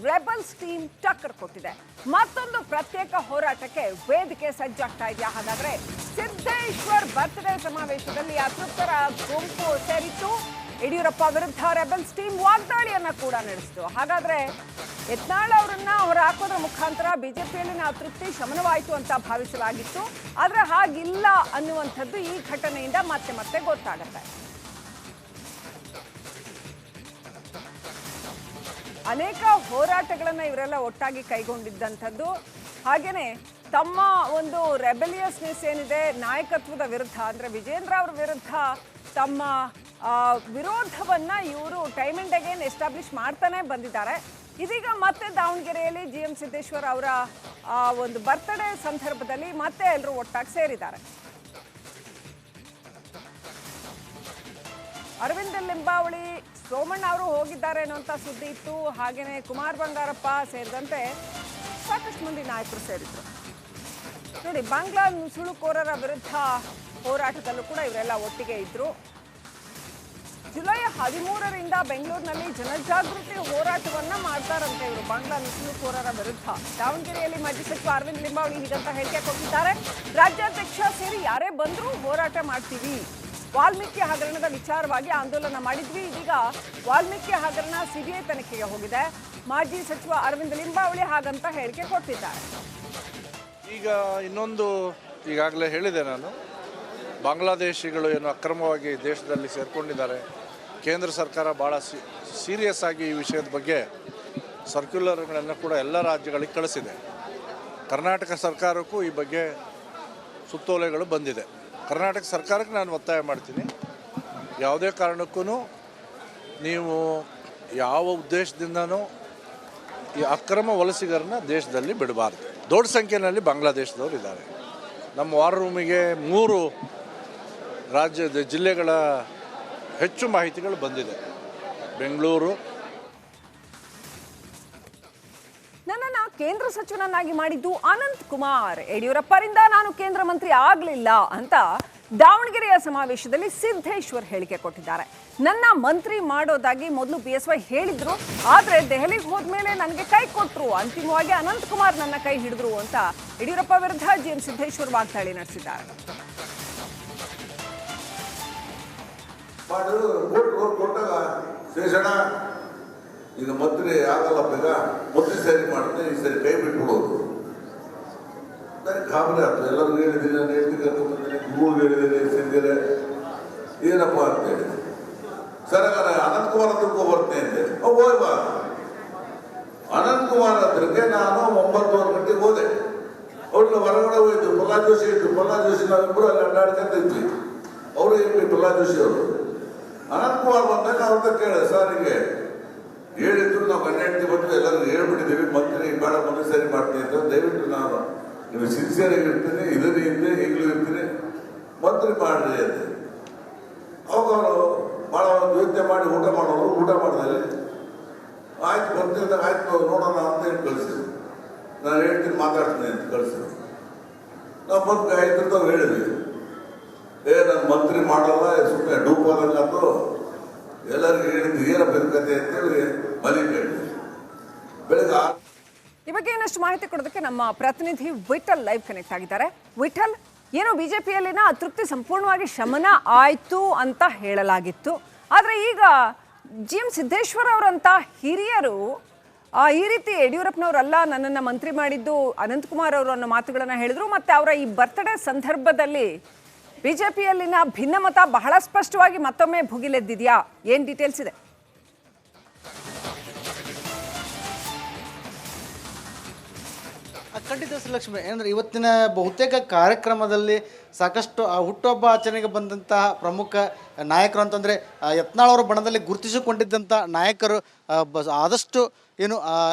Rebels team ಟಕ್ಕರ್ ಕೊಟ್ಟಿದೆ. ಮತ್ತೊಂದು ಪ್ರತ್ಯೇಕ ಹೋರಾಟಕ್ಕೆ ವೇದಿಕೆ ಸಜ್ಜಾಗ್ತಾ ಇದೆಯಾ? ಹಾಗಾದ್ರೆ ಸಿದ್ದೇಶ್ವರ್ ಬರ್ತ್ಡೇ ಸಮಾವೇಶದಲ್ಲಿ ಅತೃಪ್ತರ ಗುಂಪು ಸೇರಿತ್ತು. ಯಡಿಯೂರಪ್ಪ ವಿರುದ್ಧ ರೆಬಲ್ಸ್ ಟೀಮ್ ವಾಗ್ದಾಳಿಯನ್ನ ಕೂಡ ನಡೆಸಿತು. ಹಾಗಾದ್ರೆ ಯತ್ನಾಳ್ ಅವರನ್ನ ಹೊರ ಹಾಕೋದ್ರ ಮುಖಾಂತರ ಬಿಜೆಪಿಯಲ್ಲಿನ ಅತೃಪ್ತಿ ಶಮನವಾಯಿತು ಅಂತ ಭಾವಿಸಲಾಗಿತ್ತು. ಆದ್ರೆ ಹಾಗಿಲ್ಲ ಅನ್ನುವಂಥದ್ದು ಈ ಘಟನೆಯಿಂದ ಮತ್ತೆ ಮತ್ತೆ ಗೊತ್ತಾಗುತ್ತೆ. ಅನೇಕ ಹೋರಾಟಗಳನ್ನು ಇವರೆಲ್ಲ ಒಟ್ಟಾಗಿ ಕೈಗೊಂಡಿದ್ದಂಥದ್ದು. ಹಾಗೇನೆ ತಮ್ಮ ಒಂದು ರೆಬೆಲಿಯಸ್ನೆಸ್ ಏನಿದೆ ನಾಯಕತ್ವದ ವಿರುದ್ಧ, ಅಂದರೆ ವಿಜೇಂದ್ರ ಅವರ ವಿರುದ್ಧ ತಮ್ಮ ವಿರೋಧವನ್ನ ಇವರು ಟೈಮ್ ಅಂಡ್ ಅಗೇನ್ ಎಸ್ಟಾಬ್ಲಿಷ್ ಮಾಡ್ತಾನೆ ಬಂದಿದ್ದಾರೆ. ಇದೀಗ ಮತ್ತೆ ದಾವಣಗೆರೆಯಲ್ಲಿ GM ಸಿದ್ದೇಶ್ವರ್ ಅವರ ಒಂದು ಬರ್ತ್ಡೇ ಸಂದರ್ಭದಲ್ಲಿ ಮತ್ತೆ ಎಲ್ಲರೂ ಒಟ್ಟಾಗಿ ಸೇರಿದ್ದಾರೆ. ಅರವಿಂದ ಲಿಂಬಾವಳಿ, ಸೋಮಣ್ಣ ಅವರು ಹೋಗಿದ್ದಾರೆ ಅನ್ನುವಂಥ ಸುದ್ದಿ ಇತ್ತು. ಹಾಗೇನೆ ಕುಮಾರ್ ಬಂಗಾರಪ್ಪ ಸೇರಿದಂತೆ ಸಾಕಷ್ಟು ಮಂದಿ ನಾಯಕರು ಸೇರಿದ್ರು. ನೋಡಿ, ಬಾಂಗ್ಲಾ ನುಸುಳುಕೋರರ ವಿರುದ್ಧ ಹೋರಾಟದಲ್ಲೂ ಕೂಡ ಇವರೆಲ್ಲ ಒಟ್ಟಿಗೆ ಇದ್ರು. ಜುಲೈ 13ರಿಂದ ಬೆಂಗಳೂರಿನಲ್ಲಿ ಜನಜಾಗೃತಿ ಹೋರಾಟವನ್ನ ಮಾಡ್ತಾರಂತೆ ಇವರು ಬಾಂಗ್ಲಾ ನುಸುಳುಕೋರರ ವಿರುದ್ಧ. ದಾವಣಗೆರೆಯಲ್ಲಿ ಮಾಜಿ ಸಚಿವ ಅರವಿಂದ ಲಿಂಬಾವಳಿ ಹೀಗಂತ ಹೇಳಿಕೆ ಕೊಟ್ಟಿದ್ದಾರೆ. ರಾಜ್ಯಾಧ್ಯಕ್ಷ ಸೇರಿ ಯಾರೇ ಬಂದರೂ ಹೋರಾಟ ಮಾಡ್ತೀವಿ. ವಾಲ್ಮೀಕಿ ಹಗರಣದ ವಿಚಾರವಾಗಿ ಆಂದೋಲನ ಮಾಡಿದ್ವಿ. ಇದೀಗ ವಾಲ್ಮೀಕಿ ಹಗರಣ CBI ತನಿಖೆಗೆ ಹೋಗಿದೆ. ಮಾಜಿ ಸಚಿವ ಅರವಿಂದ ಲಿಂಬಾವಳಿ ಹಾಗಂತ ಹೇಳಿಕೆ ಕೊಟ್ಟಿದ್ದಾರೆ. ಈಗ ಇನ್ನೊಂದು ಈಗಾಗಲೇ ಹೇಳಿದೆ ನಾನು, ಬಾಂಗ್ಲಾದೇಶಿಗಳು ಏನು ಅಕ್ರಮವಾಗಿ ದೇಶದಲ್ಲಿ ಸೇರಿಕೊಂಡಿದ್ದಾರೆ. ಕೇಂದ್ರ ಸರ್ಕಾರ ಭಾಳ ಸೀರಿಯಸ್ ಆಗಿ ಈ ವಿಷಯದ ಬಗ್ಗೆ ಸರ್ಕ್ಯುಲರ್ಗಳನ್ನು ಕೂಡ ಎಲ್ಲ ರಾಜ್ಯಗಳಿಗೆ ಕಳಿಸಿದೆ. ಕರ್ನಾಟಕ ಸರ್ಕಾರಕ್ಕೂ ಈ ಬಗ್ಗೆ ಸುತ್ತೋಲೆಗಳು ಬಂದಿದೆ. ಕರ್ನಾಟಕ ಸರ್ಕಾರಕ್ಕೆ ನಾನು ಒತ್ತಾಯ ಮಾಡ್ತೀನಿ, ಯಾವುದೇ ಕಾರಣಕ್ಕೂ ನೀವು ಯಾವ ಉದ್ದೇಶದಿಂದನೂ ಈ ಅಕ್ರಮ ವಲಸಿಗರನ್ನ ದೇಶದಲ್ಲಿ ಬಿಡಬಾರ್ದು. ದೊಡ್ಡ ಸಂಖ್ಯೆಯಲ್ಲಿ ಬಾಂಗ್ಲಾದೇಶದವರು ಇದ್ದಾರೆ. ನಮ್ಮ ವಾರ್ ರೂಮಿಗೆ 3 ರಾಜ್ಯದ ಜಿಲ್ಲೆಗಳ ಹೆಚ್ಚು ಮಾಹಿತಿಗಳು ಬಂದಿದೆ. ಬೆಂಗಳೂರು, ನನ್ನನ್ನು ಕೇಂದ್ರ ಸಚಿವನನ್ನಾಗಿ ಮಾಡಿದ್ದು ಅನಂತ್ ಕುಮಾರ್, ಯಡಿಯೂರಪ್ಪರಿಂದ ನಾನು ಕೇಂದ್ರ ಮಂತ್ರಿ ಆಗಲಿಲ್ಲ ಅಂತ ದಾವಣಗೆರೆಯ ಸಮಾವೇಶದಲ್ಲಿ ಸಿದ್ದೇಶ್ವರ್ ಹೇಳಿಕೆ ಕೊಟ್ಟಿದ್ದಾರೆ. ನನ್ನ ಮಂತ್ರಿ ಮಾಡೋದಾಗಿ ಮೊದಲು BSY ಹೇಳಿದ್ರು, ಆದರೆ ದೆಹಲಿಗೆ ಹೋದ್ಮೇಲೆ ನನಗೆ ಕೈ ಕೊಟ್ಟರು. ಅಂತಿಮವಾಗಿ ಅನಂತ್ ಕುಮಾರ್ ನನ್ನ ಕೈ ಹಿಡಿದ್ರು ಅಂತ ಯಡಿಯೂರಪ್ಪ ವಿರುದ್ಧ GM ಸಿದ್ದೇಶ್ವರ್ ವಾಗ್ದಾಳಿ ನಡೆಸಿದ್ದಾರೆ. ಈಗ ಮಂತ್ರಿ ಆಗಲ್ಲಪ್ಪ, ಈಗ ಮಂತ್ರಿ ಸರಿ ಮಾಡ್ತೇನೆ, ಈ ಸರಿ ಕೈ ಬಿಟ್ಬಿಡೋದು. ನನಗೆ ಗಾಬರಿ ಆಗ್ತದೆ. ಎಲ್ಲರೂ ಹೇಳಿದ್ದೀನಿ, ನಾನು ಹೇಳ್ತೀನಿ, ಗುರುಗಳು ಹೇಳಿದ್ದೀನಿ, ಸಿದ್ದಿರೆ ಏನಪ್ಪ ಅಂತೇಳಿ. ಸರ್ ಅನಂತ್ ಕುಮಾರ್ ಹತ್ರಕ್ಕೆ ಬರ್ತೇನೆ ಅಂತೆ. ಹೋಗ್ಬಾ. ಅನಂತ್ ಕುಮಾರ್ ಹತ್ರಕ್ಕೆ ನಾನು 9:30 ಗಂಟೆಗೆ ಹೋದೆ. ಅವ್ರನ್ನ ಹೊರಗಡೆ ಹೋಯ್ತು. ಪ್ರಹ್ಲಾದ್ ಜೋಶಿ ಇದ್ರು. ಪ್ರಹ್ಲಾದ್ ಜೋಶಿ ನಾವಿಬ್ಬರು ಅಲ್ಲಿ ಅಡ್ಡಾಡ್ಕೊಂತ ಇದ್ವಿ. ಅವರು ಇರ್ಲಿ ಪ್ರಹ್ಲಾದ್ ಜೋಶಿ ಅವರು. ಅನಂತ್ ಕುಮಾರ್ ಬಂದಾಗ ಅವ್ರನ್ನ ಕೇಳಿದೆ, ಸರ್ ಹಿಂಗೆ ಹೇಳಿದ್ರು, ನಾವು ಗಂಟೆ ಬಂದು ಎಲ್ಲರೂ ಹೇಳ್ಬಿಟ್ಟಿದ್ದೀವಿ, ಮಂತ್ರಿ ಬೇಡ ಮಂತ್ರಿ ಸರಿ ಮಾಡ್ತೀನಿ ಅಂತ. ದಯವಿಟ್ಟು ನಾನು ನೀವು ಸಿನ್ಸಿಯರ್ ಆಗಿ ಇರ್ತೀನಿ, ಇದನ್ನು ಇದ್ದೆ ಈಗಲೂ ಇರ್ತೀನಿ, ಮಂತ್ರಿ ಮಾಡ್ರಿ ಅಂತ. ಅವಾಗ ಅವರು ಭಾಳ ಒಂದು ಯೋಚನೆ ಮಾಡಿ ಊಟ ಮಾಡಿದಲ್ಲಿ ಆಯ್ತು ಬರ್ತೀನಿ, ಆಯ್ತು ನೋಡೋಣ ಅಂತ ಹೇಳಿ ಕಳಿಸಿದ್ರು. ನಾನು ಹೇಳ್ತೀನಿ ಮಾತಾಡ್ತೀನಿ ಅಂತ ಕಳಿಸಿದ್ರು. ನಾವು ಬಂದು ಆಯ್ತು ಹೇಳಿದ್ವಿ, ನಾನು ಮಂತ್ರಿ ಮಾಡಲ್ಲ, ಸುಮ್ಮನೆ ಡೂಪ್ ಆದಂಗಾತು, ಎಲ್ಲರಿಗೂ ಹೇಳಿದ್ದು ಏನಪ್ಪ ಕತೆ ಅಂತೇಳಿ ಮಲಿಗೆ ಹೇಳಿದ್ವಿ. ಬೆಳಗ್ಗೆ ಈ ಬಗ್ಗೆ ಇನ್ನಷ್ಟು ಮಾಹಿತಿ ಕೊಡೋದಕ್ಕೆ ನಮ್ಮ ಪ್ರತಿನಿಧಿ ವಿಠಲ್ ಲೈವ್ ಕನೆಕ್ಟ್ ಆಗಿದ್ದಾರೆ. ವಿಠಲ್, ಏನು ಬಿಜೆಪಿಯಲ್ಲಿನ ಅತೃಪ್ತಿ ಸಂಪೂರ್ಣವಾಗಿ ಶಮನ ಆಯಿತು ಅಂತ ಹೇಳಲಾಗಿತ್ತು, ಆದರೆ ಈಗ GM ಸಿದ್ದೇಶ್ವರ್ ಅವರಂತ ಹಿರಿಯರು ಈ ರೀತಿ ಯಡಿಯೂರಪ್ಪನವರಲ್ಲ ನನ್ನನ್ನು ಮಂತ್ರಿ ಮಾಡಿದ್ದು ಅನಂತಕುಮಾರ್ ಅವರು ಅನ್ನೋ ಮಾತುಗಳನ್ನು ಹೇಳಿದ್ರು. ಮತ್ತು ಅವರ ಈ ಬರ್ತ್ಡೇ ಸಂದರ್ಭದಲ್ಲಿ ಬಿಜೆಪಿಯಲ್ಲಿನ ಭಿನ್ನಮತ ಬಹಳ ಸ್ಪಷ್ಟವಾಗಿ ಮತ್ತೊಮ್ಮೆ ಭುಗಿಲೆದ್ದಿದೆಯಾ? ಏನು ಡೀಟೇಲ್ಸ್ ಇದೆ? ಖಂಡಿತ ಶ್ರೀಲಕ್ಷ್ಮಿ, ಏನಂದರೆ ಇವತ್ತಿನ ಬಹುತೇಕ ಕಾರ್ಯಕ್ರಮದಲ್ಲಿ ಸಾಕಷ್ಟು ಹುಟ್ಟುಹಬ್ಬ ಆಚರಣೆಗೆ ಬಂದಂತಹ ಪ್ರಮುಖ ನಾಯಕರು ಅಂತಂದರೆ ಯತ್ನಾಳ್ ಅವರ ಬಣದಲ್ಲಿ ಗುರುತಿಸಿಕೊಂಡಿದ್ದಂಥ ನಾಯಕರು ಆದಷ್ಟು ಏನು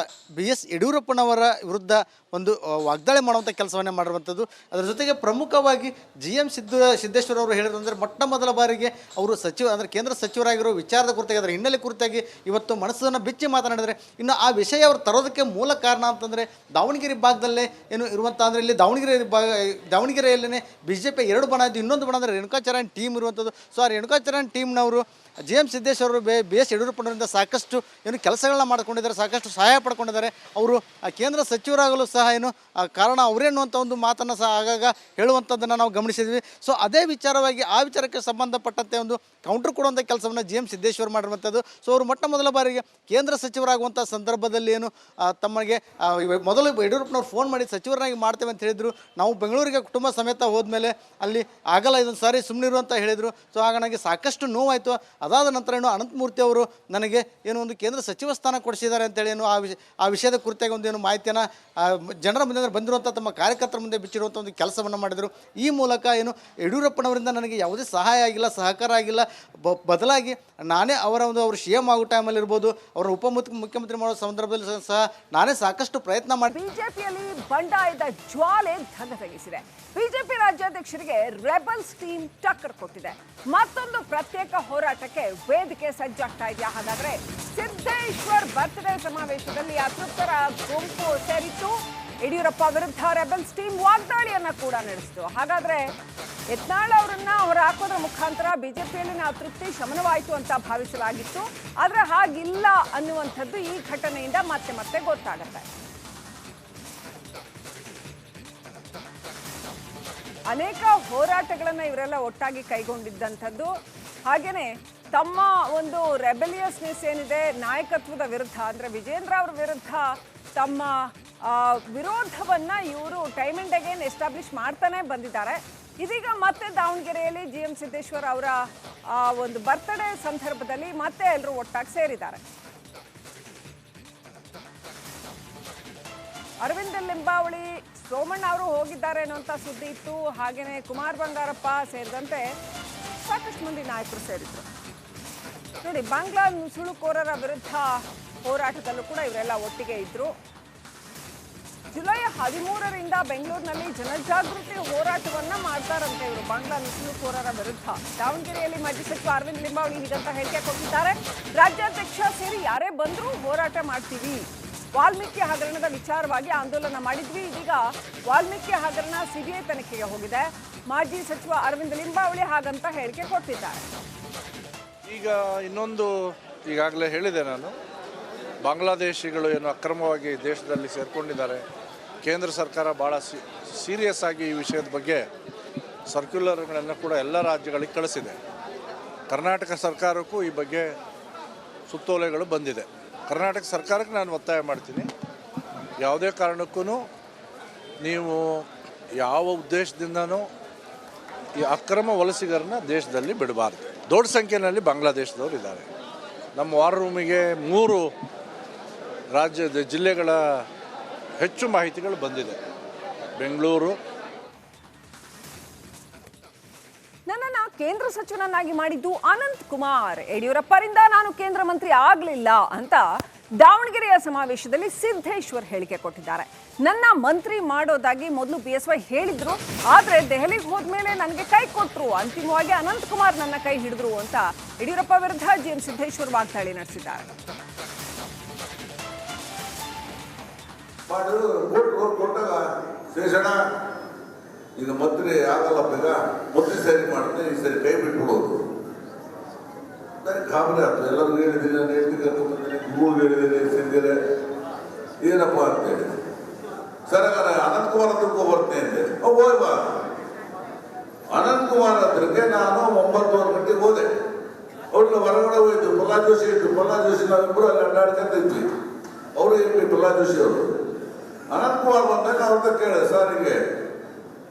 BS ಯಡಿಯೂರಪ್ಪನವರ ವಿರುದ್ಧ ಒಂದು ವಾಗ್ದಾಳಿ ಮಾಡುವಂಥ ಕೆಲಸವನ್ನೇ ಮಾಡಿರುವಂಥದ್ದು. ಅದರ ಜೊತೆಗೆ ಪ್ರಮುಖವಾಗಿ GM ಸಿದ್ದೇಶ್ವರ್ ಅವರು ಹೇಳಿರೋದಂದರೆ ಮೊಟ್ಟ ಮೊದಲ ಬಾರಿಗೆ ಅವರು ಕೇಂದ್ರ ಸಚಿವರಾಗಿರೋ ವಿಚಾರದ ಕುರಿತಾಗಿ, ಅದರ ಹಿನ್ನೆಲೆ ಕುರಿತಾಗಿ ಇವತ್ತು ಮನಸ್ಸನ್ನು ಬಿಚ್ಚಿ ಮಾತನಾಡಿದರೆ, ಇನ್ನು ಆ ವಿಷಯ ಅವರು ತರೋದಕ್ಕೆ ಮೂಲ ಕಾರಣ ಅಂತಂದರೆ ದಾವಣಗೆರೆ ಭಾಗದಲ್ಲೇ ಏನು ಇರುವಂಥ, ಅಂದರೆ ಇಲ್ಲಿ ದಾವಣಗೆರೆಯಲ್ಲೇ BJP 2 ಬಣ ಇದ್ದು, ಇನ್ನೊಂದು ಬಣ ಅಂದರೆ ರೇಣುಕಾಚಾರ್ಯ ಟೀಮ್ ಇರುವಂಥದ್ದು. ಸೊ ಆ ರೇಣುಕಾಚಾರ್ಯ ಟೀಮ್ನವರು GM ಸಿದ್ದೇಶ್ ಅವರು BS ಯಡಿಯೂರಪ್ಪನವರಿಂದ ಸಾಕಷ್ಟು ಏನು ಕೆಲಸಗಳನ್ನ ಮಾಡಿಕೊಂಡಿದ್ದಾರೆ, ಸಾಕಷ್ಟು ಸಹಾಯ ಪಡ್ಕೊಂಡಿದ್ದಾರೆ. ಅವರು ಕೇಂದ್ರ ಸಚಿವರಾಗಲು ಸಹ ಏನು ಕಾರಣ ಅವರೇ ಅನ್ನುವಂಥ ಒಂದು ಮಾತನ್ನು ಸಹ ಆಗಾಗ ಹೇಳುವಂಥದ್ದನ್ನು ನಾವು ಗಮನಿಸಿದ್ವಿ. ಸೊ ಅದೇ ವಿಚಾರವಾಗಿ ಆ ವಿಚಾರಕ್ಕೆ ಸಂಬಂಧಪಟ್ಟಂತೆ ಒಂದು ಕೌಂಟರ್ ಕೊಡುವಂಥ ಕೆಲಸವನ್ನು GM ಸಿದ್ದೇಶ್ವರ್ ಮಾಡಿರುವಂಥದ್ದು. ಸೊ ಅವರು ಮೊದಲ ಬಾರಿಗೆ ಕೇಂದ್ರ ಸಚಿವರಾಗುವಂಥ ಸಂದರ್ಭದಲ್ಲಿ ಏನು ತಮಗೆ ಮೊದಲು ಯಡಿಯೂರಪ್ಪನವ್ರು ಫೋನ್ ಮಾಡಿ ಸಚಿವರನ್ನಾಗಿ ಮಾಡ್ತೇವೆ ಅಂತ ಹೇಳಿದರು. ನಾವು ಬೆಂಗಳೂರಿಗೆ ಕುಟುಂಬ ಸಮೇತ ಹೋದ್ಮೇಲೆ ಅಲ್ಲಿ ಆಗಲ್ಲ, ಇದೊಂದು ಸಾರಿ ಸುಮ್ಮನಿರು ಅಂತ ಹೇಳಿದರು. ಸೊ ಆಗ ನನಗೆ ಸಾಕಷ್ಟು ನೋವಾಯಿತು. ಅದಾದ ನಂತರ ಏನು ಅನಂತಮೂರ್ತಿ ಅವರು ನನಗೆ ಏನು ಒಂದು ಕೇಂದ್ರ ಸಚಿವ ಸ್ಥಾನ ಕೊಡಿಸಿದ್ದಾರೆ ಅಂತೇಳಿ ಏನು ಆ ವಿಷಯದ ಕುರಿತಾಗಿ ಒಂದು ಏನು ಮಾಹಿತಿಯನ್ನು ಜನರ ಮುಂದೆ ಬಂದಿರುವಂಥ ತಮ್ಮ ಕಾರ್ಯಕರ್ತರ ಮುಂದೆ ಬಿಚ್ಚಿರುವಂಥ ಒಂದು ಕೆಲಸವನ್ನು ಮಾಡಿದರು. ಈ ಮೂಲಕ ಏನು ಯಡಿಯೂರಪ್ಪನವರಿಂದ ನನಗೆ ಯಾವುದೇ ಸಹಾಯ ಆಗಿಲ್ಲ, ಸಹಕಾರ ಆಗಿಲ್ಲ. ಬದಲಾಗಿ ನಾನೇ ಅವರು CM ಆಗೋ ಟೈಮಲ್ಲಿ ಇರ್ಬೋದು, ಅವರ ಮುಖ್ಯಮಂತ್ರಿ ಮಾಡೋ ಸಂದರ್ಭದಲ್ಲಿ ಸಹ ನಾನೇ ಸಾಕಷ್ಟು ಪ್ರಯತ್ನ ಮಾಡಿ. ಬಿಜೆಪಿಯಲ್ಲಿ ಬಂಡಾಯದ ಜ್ವಾಲೆ ಧಗಧಗಿಸಿದೆ. ಬಿಜೆಪಿ ರಾಜ್ಯಾಧ್ಯಕ್ಷರಿಗೆ ರೆಬಲ್ಸ್ ಟೀಮ್ ಟಕ್ಕರ್ ಕೊಟ್ಟಿದೆ. ಮತ್ತೊಂದು ಪ್ರತ್ಯೇಕ ಹೋರಾಟಕ್ಕೆ ವೇದಿಕೆ ಸಜ್ಜಾಗ್ತಾ ಇದೆಯಾ? ಹಾಗಾದ್ರೆ ಸಿದ್ದೇಶ್ವರ್ ಬರ್ತ್ಡೇ ಸಮಾವೇಶದಲ್ಲಿ ಅತೃಪ್ತರ ಗುಂಪು ಸೇರಿತ್ತು. ಯಡಿಯೂರಪ್ಪ ವಿರುದ್ಧ ರೆಬಲ್ಸ್ ಟೀಮ್ ವಾಗ್ದಾಳಿಯನ್ನ ಕೂಡ ನಡೆಸಿತು. ಹಾಗಾದ್ರೆ ಯತ್ನಾಳ್ ಅವರನ್ನ ಹೊರ ಹಾಕೋದ್ರ ಮುಖಾಂತರ ಬಿಜೆಪಿಯಲ್ಲಿನ ಅತೃಪ್ತಿ ಶಮನವಾಯಿತು ಅಂತ ಭಾವಿಸಲಾಗಿತ್ತು. ಆದ್ರೆ ಹಾಗಿಲ್ಲ ಅನ್ನುವಂಥದ್ದು ಈ ಘಟನೆಯಿಂದ ಮತ್ತೆ ಗೊತ್ತಾಗುತ್ತೆ. ಅನೇಕ ಹೋರಾಟಗಳನ್ನ ಇವರೆಲ್ಲ ಒಟ್ಟಾಗಿ ಕೈಗೊಂಡಿದ್ದಂಥದ್ದು. ಹಾಗೇನೆ ತಮ್ಮ ಒಂದು ರೆಬೆಲಿಯಸ್ನೆಸ್ ಏನಿದೆ ನಾಯಕತ್ವದ ವಿರುದ್ಧ, ಅಂದ್ರೆ ವಿಜೇಂದ್ರ ಅವರ ವಿರುದ್ಧ ತಮ್ಮ ವಿರೋಧವನ್ನ ಇವರು ಟೈಮ್ ಅಂಡ್ ಅಗೇನ್ ಎಸ್ಟಾಬ್ಲಿಷ್ ಮಾಡ್ತಾನೆ ಬಂದಿದ್ದಾರೆ. ಇದೀಗ ಮತ್ತೆ ದಾವಣಗೆರೆಯಲ್ಲಿ GM ಸಿದ್ದೇಶ್ವರ್ ಅವರ ಒಂದು ಬರ್ತ್ಡೇ ಸಂದರ್ಭದಲ್ಲಿ ಮತ್ತೆ ಎಲ್ಲರೂ ಒಟ್ಟಾಗಿ ಸೇರಿದ್ದಾರೆ. ಅರವಿಂದ ಲಿಂಬಾವಳಿ, ಸೋಮಣ್ಣ ಅವರು ಹೋಗಿದ್ದಾರೆ ಅನ್ನುವಂಥ ಸುದ್ದಿ ಇತ್ತು. ಹಾಗೇನೆ ಕುಮಾರ್ ಬಂಗಾರಪ್ಪ ಸೇರಿದಂತೆ ಸಾಕಷ್ಟು ಮಂದಿ ನಾಯಕರು ಸೇರಿದ್ರು. ನೋಡಿ, ಬಾಂಗ್ಲಾ ನುಸುಳುಕೋರರ ವಿರುದ್ಧ ಹೋರಾಟದಲ್ಲೂ ಕೂಡ ಇವರೆಲ್ಲ ಒಟ್ಟಿಗೆ ಇದ್ರು. ಜುಲೈ 13ರಿಂದ ಬೆಂಗಳೂರಿನಲ್ಲಿ ಜನಜಾಗೃತಿ ಹೋರಾಟವನ್ನ ಮಾಡ್ತಾರಂತೆ ಇವರು ಬಾಂಗ್ಲಾ ನುಸುಳುಕೋರರ ವಿರುದ್ಧ. ದಾವಣಗೆರೆಯಲ್ಲಿ ಮಾಜಿ ಸಚಿವ ಅರವಿಂದ ಲಿಂಬಾವಳಿ ಹೀಗಂತ ಹೇಳಿಕೆ ಕೊಟ್ಟಿದ್ದಾರೆ. ರಾಜ್ಯಾಧ್ಯಕ್ಷ ಸೇರಿ ಯಾರೇ ಬಂದರೂ ಹೋರಾಟ ಮಾಡ್ತೀವಿ. ವಾಲ್ಮೀಕಿ ಹಗರಣದ ವಿಚಾರವಾಗಿ ಆಂದೋಲನ ಮಾಡಿದ್ವಿ. ಇದೀಗ ವಾಲ್ಮೀಕಿ ಹಗರಣ CBI ತನಿಖೆಗೆ ಹೋಗಿದೆ. ಮಾಜಿ ಸಚಿವ ಅರವಿಂದ ಲಿಂಬಾವಳಿ ಹಾಗಂತ ಹೇಳಿಕೆ ಕೊಟ್ಟಿದ್ದಾರೆ. ಈಗ ಇನ್ನೊಂದು ಈಗಾಗಲೇ ಹೇಳಿದೆ ನಾನು, ಬಾಂಗ್ಲಾದೇಶಿಗಳು ಏನು ಅಕ್ರಮವಾಗಿ ದೇಶದಲ್ಲಿ ಸೇರಿಕೊಂಡಿದ್ದಾರೆ. ಕೇಂದ್ರ ಸರ್ಕಾರ ಭಾಳ ಸೀರಿಯಸ್ ಆಗಿ ಈ ವಿಷಯದ ಬಗ್ಗೆ ಸರ್ಕ್ಯುಲರ್ಗಳನ್ನು ಕೂಡ ಎಲ್ಲ ರಾಜ್ಯಗಳಿಗೆ ಕಳಿಸಿದೆ. ಕರ್ನಾಟಕ ಸರ್ಕಾರಕ್ಕೂ ಈ ಬಗ್ಗೆ ಸುತ್ತೋಲೆಗಳು ಬಂದಿದೆ. ಕರ್ನಾಟಕ ಸರ್ಕಾರಕ್ಕೆ ನಾನು ಒತ್ತಾಯ ಮಾಡ್ತೀನಿ, ಯಾವುದೇ ಕಾರಣಕ್ಕೂ ನೀವು ಯಾವ ಉದ್ದೇಶದಿಂದನೂ ಈ ಅಕ್ರಮ ವಲಸಿಗರನ್ನ ದೇಶದಲ್ಲಿ ಬಿಡಬಾರ್ದು. ದೊಡ್ಡ ಸಂಖ್ಯೆಯಲ್ಲಿ ಬಾಂಗ್ಲಾದೇಶದವರು ಇದ್ದಾರೆ. ನಮ್ಮ ವಾರ್ ರೂಮಿಗೆ 3 ರಾಜ್ಯದ ಜಿಲ್ಲೆಗಳ ಹೆಚ್ಚು ಮಾಹಿತಿಗಳು ಬಂದಿದೆ. ಬೆಂಗಳೂರು, ನನ್ನನ್ನು ಕೇಂದ್ರ ಸಚಿವನನ್ನಾಗಿ ಮಾಡಿದ್ದು ಅನಂತ್ ಕುಮಾರ್, ಯಡಿಯೂರಪ್ಪರಿಂದ ನಾನು ಕೇಂದ್ರ ಮಂತ್ರಿ ಆಗಲಿಲ್ಲ ಅಂತ ದಾವಣಗೆರೆಯ ಸಮಾವೇಶದಲ್ಲಿ ಸಿದ್ದೇಶ್ವರ್ ಹೇಳಿಕೆ ಕೊಟ್ಟಿದ್ದಾರೆ. ನನ್ನ ಮಂತ್ರಿ ಮಾಡೋದಾಗಿ ಮೊದಲು BSY ಹೇಳಿದ್ರು, ಆದರೆ ದೆಹಲಿಗೆ ಹೋದ್ಮೇಲೆ ನನಗೆ ಕೈ ಕೊಟ್ಟರು. ಅಂತಿಮವಾಗಿ ಅನಂತ್ ಕುಮಾರ್ ನನ್ನ ಕೈ ಹಿಡಿದ್ರು ಅಂತ ಯಡಿಯೂರಪ್ಪ ವಿರುದ್ಧ GM ಸಿದ್ದೇಶ್ವರ್ ವಾಗ್ದಾಳಿ ನಡೆಸಿದ್ದಾರೆ. ಕೊಟ್ಟಾಗ ಶೇಷಣ ಈಗ ಮಂತ್ರಿ ಆಗಲ್ಲಪ್ಪ, ಈಗ ಮಂತ್ರಿ ಸರಿ ಮಾಡ್ತೇನೆ, ಈ ಸರಿ ಕೈ ಬಿಟ್ಬಿಡೋದು. ನನಗೆ ಗಾಬರಿ ಆಗ್ತದೆ. ಎಲ್ಲರೂ ಹೇಳಿದ್ದೀನಿ, ನಾನು ಹೇಳ್ತಿ ಕರ್ಕೊಂಡ್ಬಂದಿನಿ, ಗುರುಗಳು ಹೇಳಿದ್ದೀನಿ, ಸಿಂದಿರೆ ಏನಪ್ಪ ಅಂತೇಳಿ. ಸರ್ ಅನಂತ್ ಕುಮಾರ್ ಹತ್ರಕ್ಕೆ ಬರ್ತೇನೆ ಅಂದೆ. ಹೋಗ್ಬಾ. ಅನಂತ್ ಕುಮಾರ್ ಹತ್ರಕ್ಕೆ ನಾನು 9:30 ಗಂಟೆಗೆ ಹೋದೆ. ಅವ್ರನ್ನ ಹೊರಗಡೆ ಹೋಯ್ತು. ಪ್ರಹ್ಲಾದ್ ಜೋಶಿ ಇದ್ರು. ಪ್ರಹ್ಲಾದ್ ಜೋಶಿ ನಾವಿಬ್ಬರು ಅಲ್ಲಿ ಅಡ್ಡಾಡ್ಕೊಂತ ಇದ್ವಿ. ಅವರು ಇರ್ಲಿ ಪ್ರಹ್ಲಾದ್ ಜೋಶಿ ಅವರು. ಅನಂತ್ ಕುಮಾರ್ ಬಂದಾಗ ಅವ್ರನ್ನ ಕೇಳಿದೆ, ಸರ್ ಹಿಂಗೆ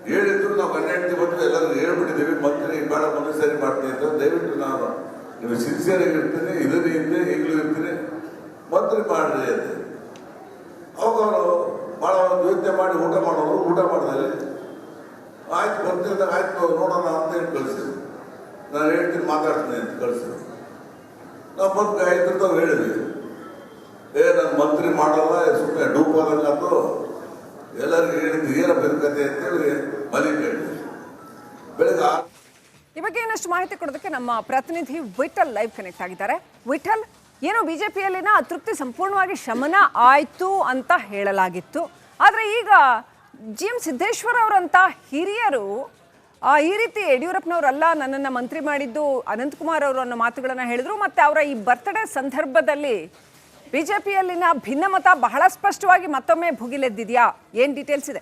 ಹೇಳಿದ್ರು, ನಾವು ಗಂಡ ಬಂದು ಎಲ್ಲರೂ ಹೇಳ್ಬಿಟ್ಟಿದ್ದೀವಿ, ಮಂತ್ರಿ ಬೇಡ ಮಂತ್ರಿ ಸರಿ ಮಾಡ್ತೀನಿ ಅಂತ. ದಯವಿಟ್ಟು ನಾನು ನೀವು ಸಿನ್ಸಿಯರ್ ಆಗಿರ್ತೀನಿ, ಇದನ್ನೇ ಇದ್ದೆ ಈಗಲೂ ಇರ್ತೀನಿ, ಮಂತ್ರಿ ಮಾಡ್ರಿ ಅಂತ. ಅವಾಗ ಅವರು ಭಾಳ ಒಂದು ಯೋಚನೆ ಮಾಡಿ ಊಟ ಮಾಡಿದಲ್ಲಿ ಆಯ್ತು ಬರ್ತಿದ್ದಾಗ ಆಯ್ತು ನೋಡೋಣ ಅಂತ ಹೇಳಿ ಕಳಿಸಿದ್ರು. ನಾನು ಹೇಳ್ತೀನಿ ಮಾತಾಡ್ತೀನಿ ಅಂತ ಕಳಿಸಿದ್ರು. ನಾವು ಬಂದು ಆಯ್ತು ಹೇಳಿದ್ವಿ, ನಾನು ಮಂತ್ರಿ ಮಾಡಲ್ಲ, ಸುಮ್ಮನೆ ಡೂಪಾದಂಗಾತು, ಎಲ್ಲರಿಗೂ ಹೇಳಿದ್ದು ಏನಪ್ಪ ಕತೆ ಅಂತೇಳಿ ಮಲಿಗೆ ಹೇಳಿದ್ವಿ. ಬೆಳಗ್ಗೆ ಈ ಬಗ್ಗೆ ಇನ್ನಷ್ಟು ಮಾಹಿತಿ ಕೊಡೋದಕ್ಕೆ ನಮ್ಮ ಪ್ರತಿನಿಧಿ ವಿಠಲ್ ಲೈವ್ ಕನೆಕ್ಟ್ ಆಗಿದ್ದಾರೆ. ವಿಠಲ್, ಏನು ಬಿಜೆಪಿಯಲ್ಲಿನ ಅತೃಪ್ತಿ ಸಂಪೂರ್ಣವಾಗಿ ಶಮನ ಆಯಿತು ಅಂತ ಹೇಳಲಾಗಿತ್ತು, ಆದರೆ ಈಗ GM ಸಿದ್ದೇಶ್ವರ್ ಅವರಂತ ಹಿರಿಯರು ಈ ರೀತಿ ಯಡಿಯೂರಪ್ಪನವರಲ್ಲ ನನ್ನನ್ನು ಮಂತ್ರಿ ಮಾಡಿದ್ದು ಅನಂತಕುಮಾರ್ ಅವರು ಅನ್ನೋ ಮಾತುಗಳನ್ನು ಹೇಳಿದ್ರು. ಮತ್ತು ಅವರ ಈ ಬರ್ತ್ಡೇ ಸಂದರ್ಭದಲ್ಲಿ ಬಿಜೆಪಿಯಲ್ಲಿನ ಭಿನ್ನಮತ ಬಹಳ ಸ್ಪಷ್ಟವಾಗಿ ಮತ್ತೊಮ್ಮೆ ಭುಗಿಲೆದ್ದಿದೆಯಾ? ಏನು ಡೀಟೇಲ್ಸ್ ಇದೆ?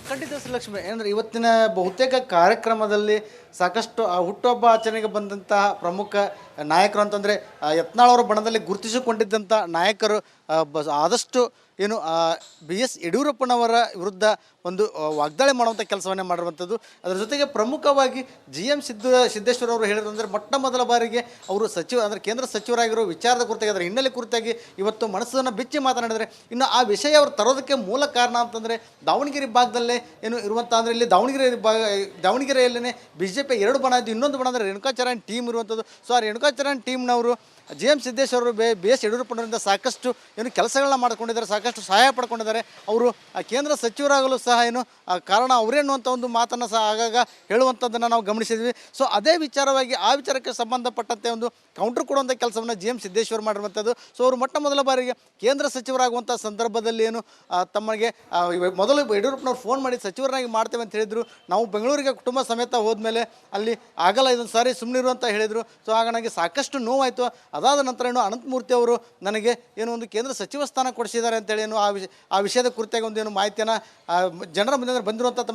ಖಂಡಿತ ಶ್ರೀಲಕ್ಷ್ಮಿ, ಏನಂದರೆ ಇವತ್ತಿನ ಬಹುತೇಕ ಕಾರ್ಯಕ್ರಮದಲ್ಲಿ ಸಾಕಷ್ಟು ಹುಟ್ಟುಹಬ್ಬ ಆಚರಣೆಗೆ ಬಂದಂತಹ ಪ್ರಮುಖ ನಾಯಕರು ಅಂತಂದರೆ ಯತ್ನಾಳ್ ಅವರ ಬಣದಲ್ಲಿ ಗುರುತಿಸಿಕೊಂಡಿದ್ದಂಥ ನಾಯಕರು ಆದಷ್ಟು ಏನು ಬಿ ಎಸ್ ಯಡಿಯೂರಪ್ಪನವರ ವಿರುದ್ಧ ಒಂದು ವಾಗ್ದಾಳಿ ಮಾಡುವಂಥ ಕೆಲಸವನ್ನೇ ಮಾಡಿರುವಂಥದ್ದು. ಅದರ ಜೊತೆಗೆ ಪ್ರಮುಖವಾಗಿ GM ಸಿದ್ದೇಶ್ವರ ಅವರು ಹೇಳಿರೋದಂದರೆ ಮೊಟ್ಟ ಮೊದಲ ಬಾರಿಗೆ ಅವರು ಅಂದರೆ ಕೇಂದ್ರ ಸಚಿವರಾಗಿರೋ ವಿಚಾರದ ಕುರಿತಾಗಿ ಅದರ ಹಿನ್ನೆಲೆ ಕುರಿತಾಗಿ ಇವತ್ತು ಮನಸ್ಸನ್ನು ಬಿಚ್ಚಿ ಮಾತನಾಡಿದರೆ, ಇನ್ನು ಆ ವಿಷಯ ಅವರು ತರೋದಕ್ಕೆ ಮೂಲ ಕಾರಣ ಅಂತಂದರೆ ದಾವಣಗೆರೆ ಭಾಗದಲ್ಲೇ ಏನು ಇರುವಂಥ ಅಂದರೆ ಇಲ್ಲಿ ದಾವಣಗೆರೆಯಲ್ಲೇ BJP 2 ಬಣ ಇದ್ದು, ಇನ್ನೊಂದು ಬಣ ಅಂದರೆ ರೇಣುಕಾಚಾರ್ಯ ಟೀಮ್ ಇರುವಂಥದ್ದು. ಸೊ ಆ ರೇಣುಕಾಚಾರ್ಯ ಟೀಮ್ನವರು GM ಸಿದ್ದೇಶ್ವರ ಬಿ ಎಸ್ ಯಡಿಯೂರಪ್ಪನವರಿಂದ ಸಾಕಷ್ಟು ಏನು ಕೆಲಸಗಳನ್ನ ಮಾಡ್ಕೊಂಡಿದ್ದಾರೆ, ಸಾಕಷ್ಟು ಸಹಾಯ ಪಡ್ಕೊಂಡಿದ್ದಾರೆ. ಅವರು ಕೇಂದ್ರ ಸಚಿವರಾಗಲು ಸಹ ಏನು ಕಾರಣ ಅವರೇ ಅನ್ನುವಂಥ ಒಂದು ಮಾತನ್ನು ಸಹ ಆಗಾಗ ಹೇಳುವಂಥದ್ದನ್ನು ನಾವು ಗಮನಿಸಿದ್ವಿ. ಸೊ ಅದೇ ವಿಚಾರವಾಗಿ ಆ ವಿಚಾರಕ್ಕೆ ಸಂಬಂಧಪಟ್ಟಂತೆ ಒಂದು ಕೌಂಟ್ರ್ ಕೊಡುವಂಥ ಕೆಲಸವನ್ನು GM ಸಿದ್ದೇಶ್ವರ್ ಮಾಡಿರುವಂಥದ್ದು. ಸೊ ಅವರು ಮೊಟ್ಟ ಮೊದಲ ಬಾರಿಗೆ ಕೇಂದ್ರ ಸಚಿವರಾಗುವಂಥ ಸಂದರ್ಭದಲ್ಲಿ ಏನು ತಮಗೆ ಮೊದಲು ಯಡಿಯೂರಪ್ಪನವ್ರು ಫೋನ್ ಮಾಡಿ ಸಚಿವರನ್ನಾಗಿ ಮಾಡ್ತೇವೆ ಅಂತ ಹೇಳಿದರು. ನಾವು ಬೆಂಗಳೂರಿಗೆ ಕುಟುಂಬ ಸಮೇತ ಹೋದ್ಮೇಲೆ ಅಲ್ಲಿ ಆಗಲ್ಲ, ಇದೊಂದು ಸಾರಿ ಸುಮ್ಮನಿರು ಅಂತ ಹೇಳಿದರು. ಸೊ ಆಗ ನನಗೆ ಸಾಕಷ್ಟು ನೋವಾಯಿತು. ಅದಾದ ನಂತರ ಏನು ಅನಂತಮೂರ್ತಿ ಅವರು ನನಗೆ ಏನು ಒಂದು ಕೇಂದ್ರ ಸಚಿವ ಸ್ಥಾನ ಕೊಡಿಸಿದ್ದಾರೆ ಅಂತೇಳಿ ಏನು ಆ ವಿಷಯದ ಕುರಿತಾಗಿ ಒಂದು ಏನು ಮಾಹಿತಿಯನ್ನು ಜನರ ಮುಂದೆ ಬಂದಿರುವಂಥ ತಮ್ಮ